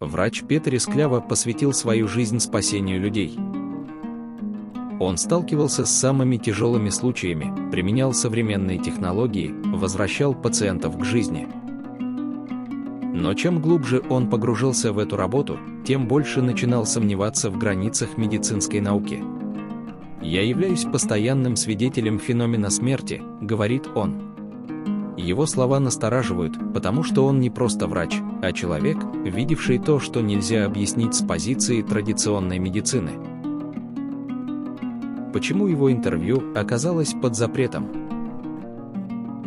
Врач Петр Исклява посвятил свою жизнь спасению людей. Он сталкивался с самыми тяжелыми случаями, применял современные технологии, возвращал пациентов к жизни. Но чем глубже он погружался в эту работу, тем больше начинал сомневаться в границах медицинской науки. «Я являюсь постоянным свидетелем феномена смерти», — говорит он. Его слова настораживают, потому что он не просто врач, а человек, видевший то, что нельзя объяснить с позиции традиционной медицины. Почему его интервью оказалось под запретом?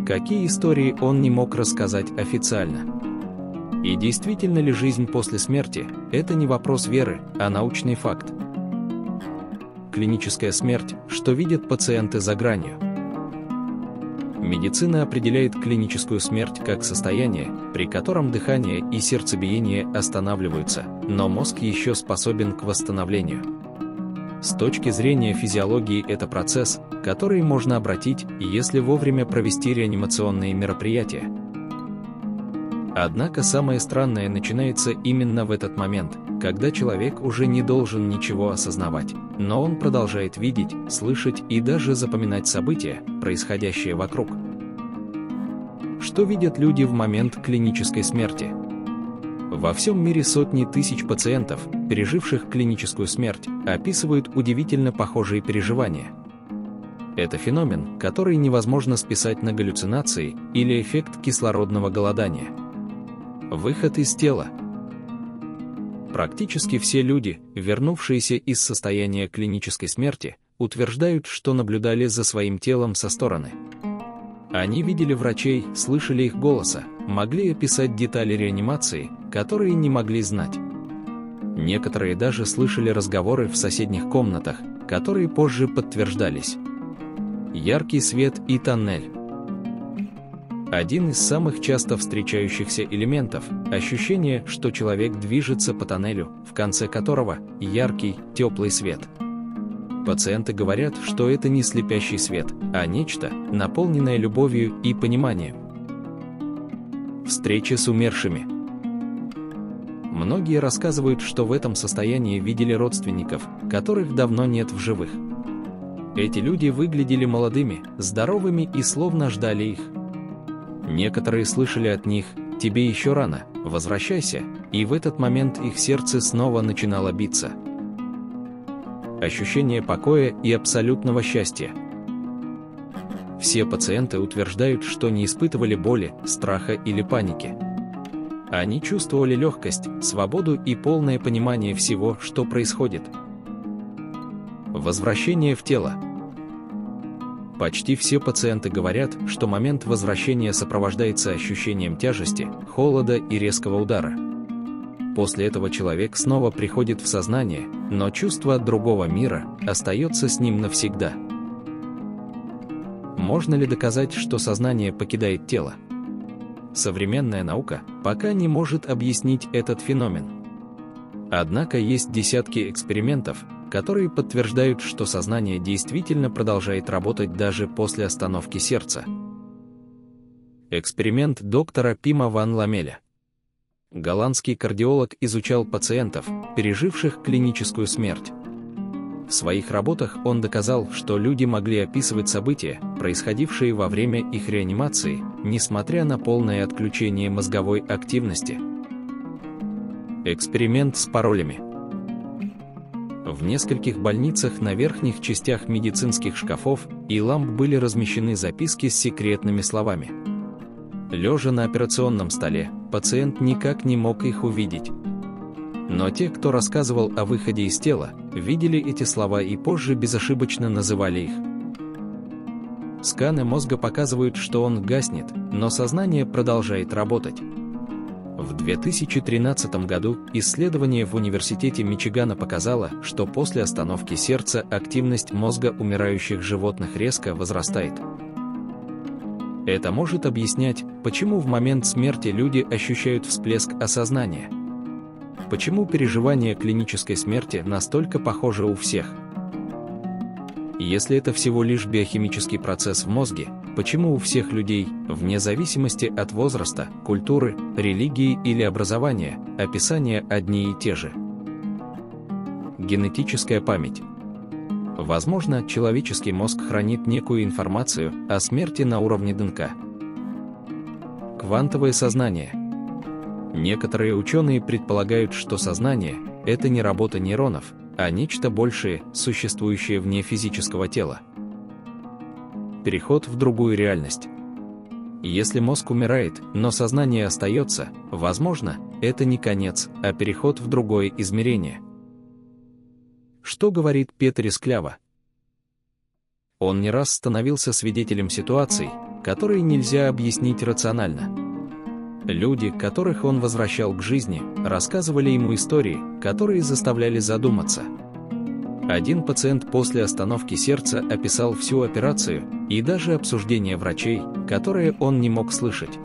Какие истории он не мог рассказать официально? И действительно ли жизнь после смерти – это не вопрос веры, а научный факт? Клиническая смерть, что видят пациенты за гранью. Медицина определяет клиническую смерть как состояние, при котором дыхание и сердцебиение останавливаются, но мозг еще способен к восстановлению. С точки зрения физиологии это процесс, который можно обратить, если вовремя провести реанимационные мероприятия. Однако самое странное начинается именно в этот момент, когда человек уже не должен ничего осознавать, но он продолжает видеть, слышать и даже запоминать события, происходящие вокруг. Что видят люди в момент клинической смерти? Во всем мире сотни тысяч пациентов, переживших клиническую смерть, описывают удивительно похожие переживания. Это феномен, который невозможно списать на галлюцинации или эффект кислородного голодания. Выход из тела. Практически все люди, вернувшиеся из состояния клинической смерти, утверждают, что наблюдали за своим телом со стороны. Они видели врачей, слышали их голоса, могли описать детали реанимации, которые не могли знать. Некоторые даже слышали разговоры в соседних комнатах, которые позже подтверждались. Яркий свет и тоннель. Один из самых часто встречающихся элементов – ощущение, что человек движется по тоннелю, в конце которого яркий, теплый свет. Пациенты говорят, что это не слепящий свет, а нечто, наполненное любовью и пониманием. Встречи с умершими. Многие рассказывают, что в этом состоянии видели родственников, которых давно нет в живых. Эти люди выглядели молодыми, здоровыми и словно ждали их. Некоторые слышали от них: «Тебе еще рано, возвращайся», и в этот момент их сердце снова начинало биться. Ощущение покоя и абсолютного счастья. Все пациенты утверждают, что не испытывали боли, страха или паники. Они чувствовали легкость, свободу и полное понимание всего, что происходит. Возвращение в тело. Почти все пациенты говорят, что момент возвращения сопровождается ощущением тяжести, холода и резкого удара. После этого человек снова приходит в сознание, но чувство от другого мира остается с ним навсегда. Можно ли доказать, что сознание покидает тело? Современная наука пока не может объяснить этот феномен. Однако есть десятки экспериментов, которые подтверждают, что сознание действительно продолжает работать даже после остановки сердца. Эксперимент доктора Пима ван Ламеля. Голландский кардиолог изучал пациентов, переживших клиническую смерть. В своих работах он доказал, что люди могли описывать события, происходившие во время их реанимации, несмотря на полное отключение мозговой активности. Эксперимент с паролями. В нескольких больницах на верхних частях медицинских шкафов и ламп были размещены записки с секретными словами. Лежа на операционном столе, пациент никак не мог их увидеть. Но те, кто рассказывал о выходе из тела, видели эти слова и позже безошибочно называли их. Сканы мозга показывают, что он гаснет, но сознание продолжает работать. В 2013 году исследование в Университете Мичигана показало, что после остановки сердца активность мозга умирающих животных резко возрастает. Это может объяснять, почему в момент смерти люди ощущают всплеск осознания. Почему переживание клинической смерти настолько похоже у всех? Если это всего лишь биохимический процесс в мозге, Почему у всех людей, вне зависимости от возраста, культуры, религии или образования, описания одни и те же? Генетическая память. Возможно, человеческий мозг хранит некую информацию о смерти на уровне ДНК. Квантовое сознание. Некоторые ученые предполагают, что сознание – это не работа нейронов, а нечто большее, существующее вне физического тела. Переход в другую реальность. Если мозг умирает, но сознание остается, возможно, это не конец, а переход в другое измерение. Что говорит Петер Склява? Он не раз становился свидетелем ситуаций, которые нельзя объяснить рационально. Люди, которых он возвращал к жизни, рассказывали ему истории, которые заставляли задуматься. Один пациент после остановки сердца описал всю операцию и даже обсуждение врачей, которые он не мог слышать.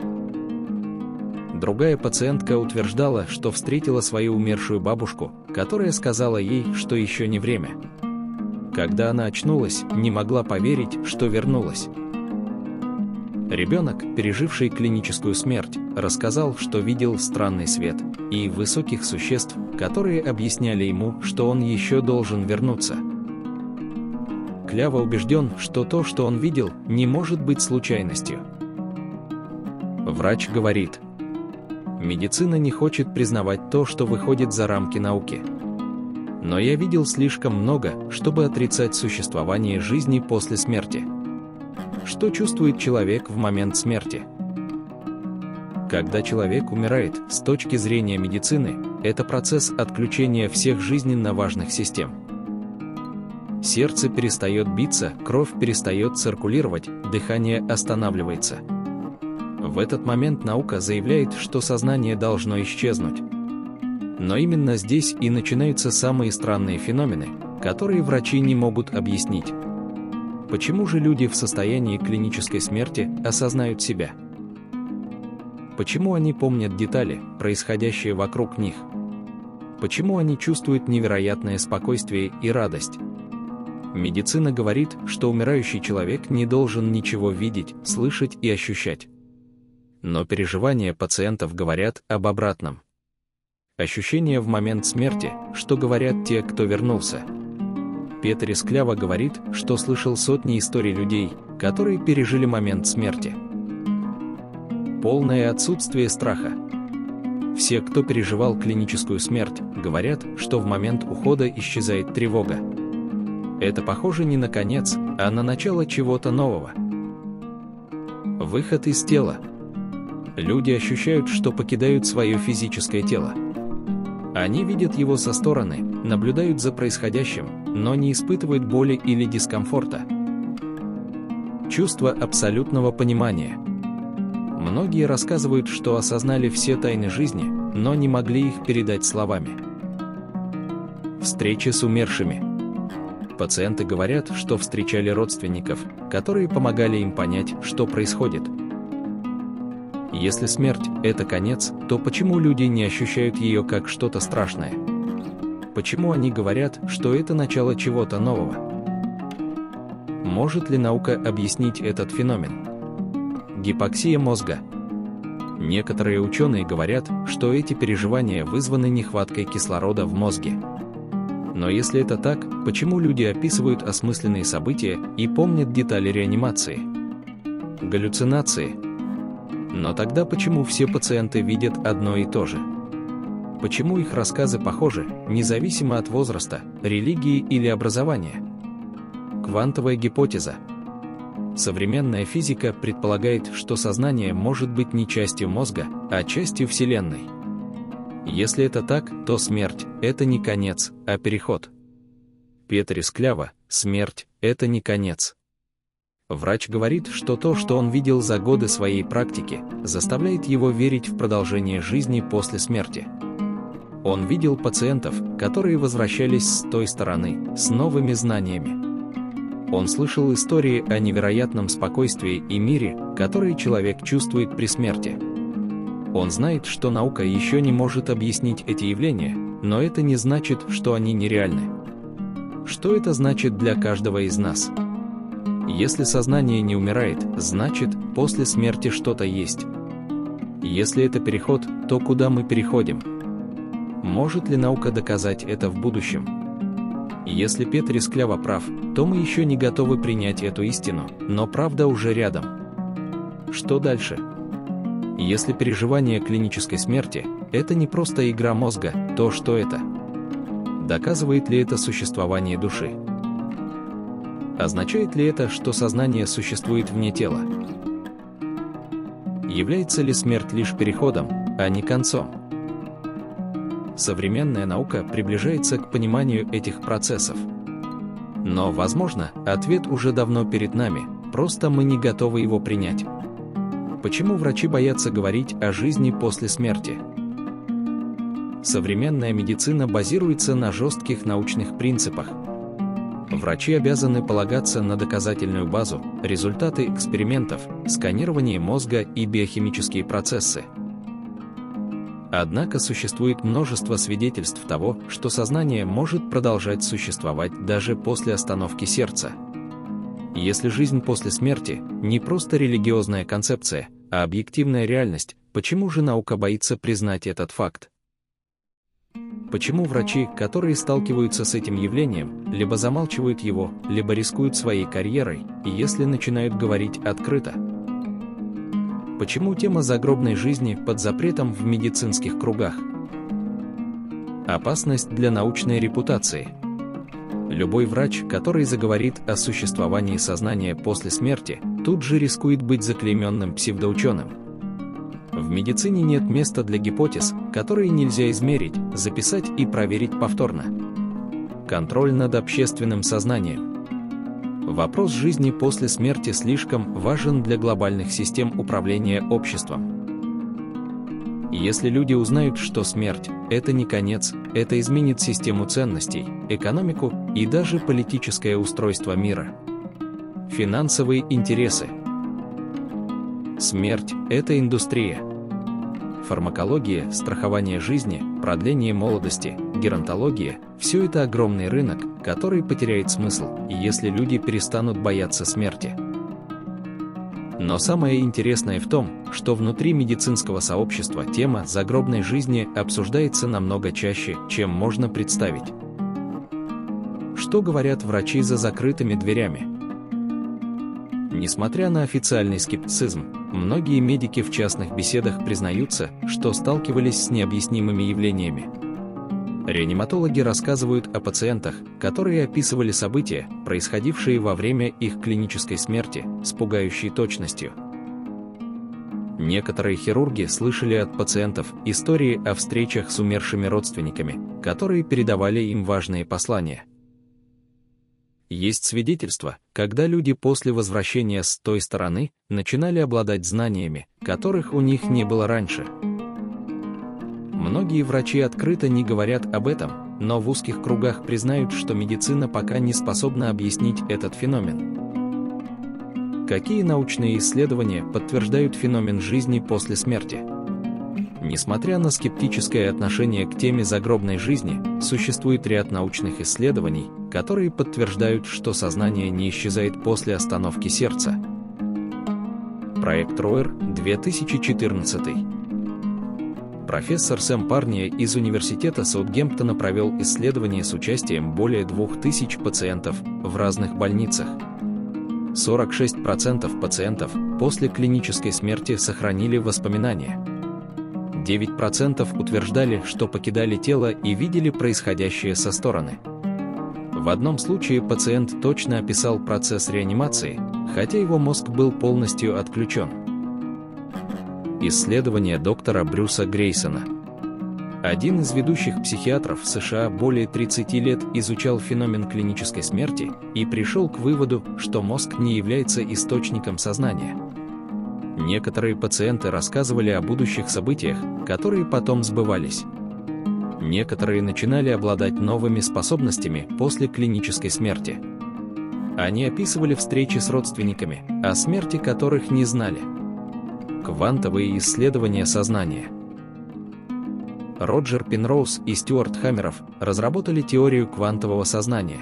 Другая пациентка утверждала, что встретила свою умершую бабушку, которая сказала ей, что еще не время. Когда она очнулась, не могла поверить, что вернулась. Ребенок, переживший клиническую смерть, рассказал, что видел странный свет и высоких существ, которые объясняли ему, что он еще должен вернуться. Клява убежден, что то, что он видел, не может быть случайностью. Врач говорит: медицина не хочет признавать то, что выходит за рамки науки. Но я видел слишком много, чтобы отрицать существование жизни после смерти. Что чувствует человек в момент смерти? Когда человек умирает, с точки зрения медицины, это процесс отключения всех жизненно важных систем. Сердце перестает биться, кровь перестает циркулировать, дыхание останавливается. В этот момент наука заявляет, что сознание должно исчезнуть. Но именно здесь и начинаются самые странные феномены, которые врачи не могут объяснить. Почему же люди в состоянии клинической смерти осознают себя? Почему они помнят детали, происходящие вокруг них? Почему они чувствуют невероятное спокойствие и радость? Медицина говорит, что умирающий человек не должен ничего видеть, слышать и ощущать. Но переживания пациентов говорят об обратном. Ощущения в момент смерти, что говорят те, кто вернулся. Петер Склява говорит, что слышал сотни историй людей, которые пережили момент смерти. Полное отсутствие страха. Все, кто переживал клиническую смерть, говорят, что в момент ухода исчезает тревога. Это похоже не на конец, а на начало чего-то нового. Выход из тела. Люди ощущают, что покидают свое физическое тело. Они видят его со стороны, наблюдают за происходящим, но не испытывают боли или дискомфорта. Чувство абсолютного понимания. Многие рассказывают, что осознали все тайны жизни, но не могли их передать словами. Встречи с умершими. Пациенты говорят, что встречали родственников, которые помогали им понять, что происходит. Если смерть – это конец, то почему люди не ощущают ее как что-то страшное? Почему они говорят, что это начало чего-то нового? Может ли наука объяснить этот феномен? Гипоксия мозга. Некоторые ученые говорят, что эти переживания вызваны нехваткой кислорода в мозге. Но если это так, почему люди описывают осмысленные события и помнят детали реанимации? Галлюцинации. Но тогда почему все пациенты видят одно и то же? Почему их рассказы похожи, независимо от возраста, религии или образования? Квантовая гипотеза. Современная физика предполагает, что сознание может быть не частью мозга, а частью Вселенной. Если это так, то смерть – это не конец, а переход. Петер Склява: смерть – это не конец. Врач говорит, что то, что он видел за годы своей практики, заставляет его верить в продолжение жизни после смерти. Он видел пациентов, которые возвращались с той стороны, с новыми знаниями. Он слышал истории о невероятном спокойствии и мире, который человек чувствует при смерти. Он знает, что наука еще не может объяснить эти явления, но это не значит, что они нереальны. Что это значит для каждого из нас? Если сознание не умирает, значит, после смерти что-то есть. Если это переход, то куда мы переходим? Может ли наука доказать это в будущем? Если Петри Склява прав, то мы еще не готовы принять эту истину, но правда уже рядом. Что дальше? Если переживание клинической смерти – это не просто игра мозга, то что это? Доказывает ли это существование души? Означает ли это, что сознание существует вне тела? Является ли смерть лишь переходом, а не концом? Современная наука приближается к пониманию этих процессов. Но, возможно, ответ уже давно перед нами, просто мы не готовы его принять. Почему врачи боятся говорить о жизни после смерти? Современная медицина базируется на жестких научных принципах. Врачи обязаны полагаться на доказательную базу, результаты экспериментов, сканирование мозга и биохимические процессы. Однако существует множество свидетельств того, что сознание может продолжать существовать даже после остановки сердца. Если жизнь после смерти – не просто религиозная концепция, а объективная реальность, почему же наука боится признать этот факт? Почему врачи, которые сталкиваются с этим явлением, либо замалчивают его, либо рискуют своей карьерой, если начинают говорить открыто? Почему тема загробной жизни под запретом в медицинских кругах? Опасность для научной репутации. Любой врач, который заговорит о существовании сознания после смерти, тут же рискует быть заклейменным псевдоученым. В медицине нет места для гипотез, которые нельзя измерить, записать и проверить повторно. Контроль над общественным сознанием. Вопрос жизни после смерти слишком важен для глобальных систем управления обществом. Если люди узнают, что смерть – это не конец, это изменит систему ценностей, экономику и даже политическое устройство мира. Финансовые интересы. Смерть – это индустрия. Фармакология, страхование жизни, продление молодости, геронтология – все это огромный рынок, который потеряет смысл, если люди перестанут бояться смерти. Но самое интересное в том, что внутри медицинского сообщества тема загробной жизни обсуждается намного чаще, чем можно представить. Что говорят врачи за закрытыми дверями? Несмотря на официальный скептицизм, многие медики в частных беседах признаются, что сталкивались с необъяснимыми явлениями. Реаниматологи рассказывают о пациентах, которые описывали события, происходившие во время их клинической смерти, с пугающей точностью. Некоторые хирурги слышали от пациентов истории о встречах с умершими родственниками, которые передавали им важные послания. Есть свидетельства, когда люди после возвращения с той стороны начинали обладать знаниями, которых у них не было раньше. Многие врачи открыто не говорят об этом, но в узких кругах признают, что медицина пока не способна объяснить этот феномен. Какие научные исследования подтверждают феномен жизни после смерти? Несмотря на скептическое отношение к теме загробной жизни, существует ряд научных исследований, которые подтверждают, что сознание не исчезает после остановки сердца. Проект Роер, 2014. Профессор Сэм Парния из Университета Саутгемптона провел исследование с участием более 2000 пациентов в разных больницах. 46% пациентов после клинической смерти сохранили воспоминания. 9% утверждали, что покидали тело и видели происходящее со стороны. В одном случае пациент точно описал процесс реанимации, хотя его мозг был полностью отключен. Исследование доктора Брюса Грейсона. Один из ведущих психиатров в США более 30 лет изучал феномен клинической смерти и пришел к выводу, что мозг не является источником сознания. Некоторые пациенты рассказывали о будущих событиях, которые потом сбывались. Некоторые начинали обладать новыми способностями после клинической смерти. Они описывали встречи с родственниками, о смерти которых не знали. Квантовые исследования сознания. Роджер Пенроуз и Стюарт Хаммеров разработали теорию квантового сознания.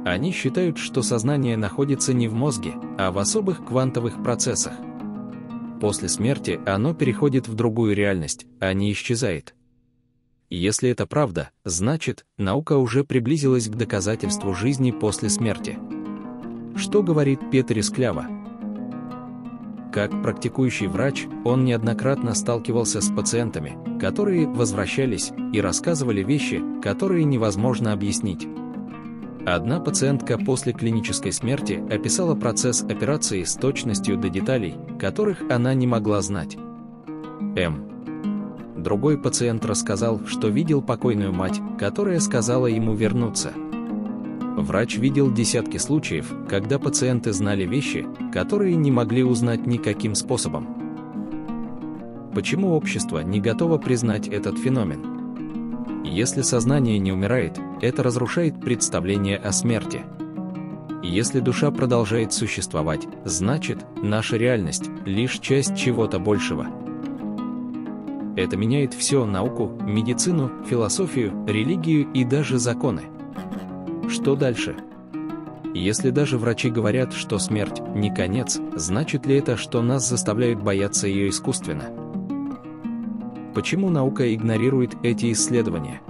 Они считают, что сознание находится не в мозге, а в особых квантовых процессах. После смерти оно переходит в другую реальность, а не исчезает. Если это правда, значит, наука уже приблизилась к доказательству жизни после смерти. Что говорит Петер Склява? Как практикующий врач, он неоднократно сталкивался с пациентами, которые возвращались и рассказывали вещи, которые невозможно объяснить. Одна пациентка после клинической смерти описала процесс операции с точностью до деталей, которых она не могла знать. Другой пациент рассказал, что видел покойную мать, которая сказала ему вернуться. Врач видел десятки случаев, когда пациенты знали вещи, которые не могли узнать никаким способом. Почему общество не готово признать этот феномен? Если сознание не умирает, это разрушает представление о смерти. Если душа продолжает существовать, значит, наша реальность – лишь часть чего-то большего. Это меняет все: науку, медицину, философию, религию и даже законы. Что дальше? Если даже врачи говорят, что смерть – не конец, значит ли это, что нас заставляют бояться ее искусственно? Почему наука игнорирует эти исследования?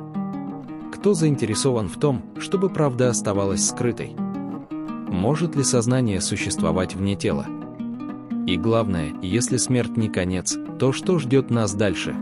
Кто заинтересован в том, чтобы правда оставалась скрытой? Может ли сознание существовать вне тела? И главное, если смерть не конец, то что ждет нас дальше?